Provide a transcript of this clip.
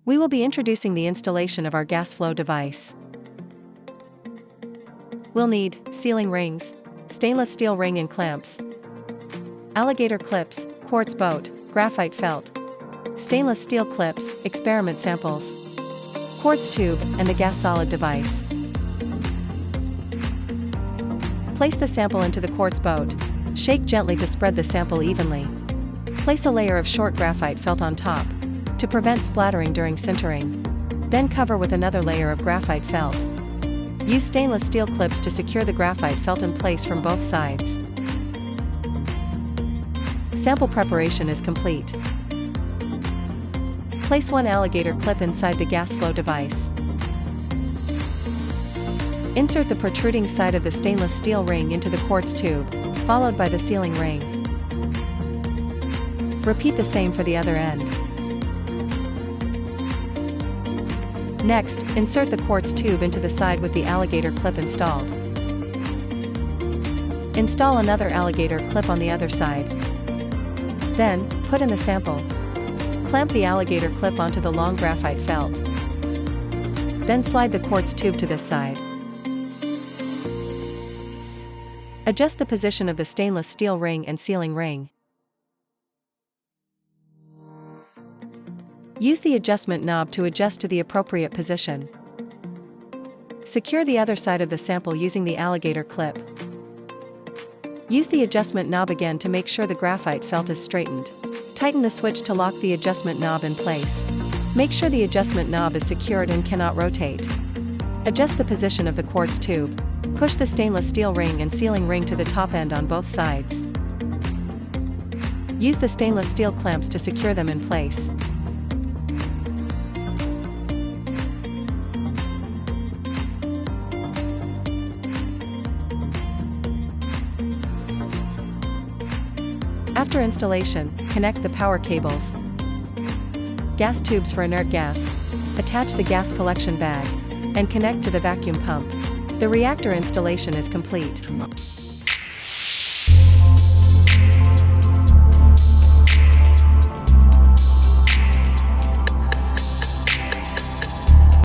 We will be introducing the installation of our gas flow device. We'll need sealing rings, stainless steel ring and clamps, alligator clips, quartz boat, graphite felt, stainless steel clips, experiment samples, quartz tube, and the gas solid device. Place the sample into the quartz boat. Shake gently to spread the sample evenly. Place a layer of short graphite felt on top to prevent splattering during sintering. Then cover with another layer of graphite felt. Use stainless steel clips to secure the graphite felt in place from both sides. Sample preparation is complete. Place one alligator clip inside the gas flow device. Insert the protruding side of the stainless steel ring into the quartz tube, followed by the sealing ring. Repeat the same for the other end. Next, insert the quartz tube into the side with the alligator clip installed. Install another alligator clip on the other side. Then, put in the sample. Clamp the alligator clip onto the long graphite felt. Then slide the quartz tube to this side. Adjust the position of the stainless steel ring and sealing ring. Use the adjustment knob to adjust to the appropriate position. Secure the other side of the sample using the alligator clip. Use the adjustment knob again to make sure the graphite felt is straightened. Tighten the switch to lock the adjustment knob in place. Make sure the adjustment knob is secured and cannot rotate. Adjust the position of the quartz tube. Push the stainless steel ring and sealing ring to the top end on both sides. Use the stainless steel clamps to secure them in place. After installation, connect the power cables, gas tubes for inert gas, attach the gas collection bag, and connect to the vacuum pump. The reactor installation is complete.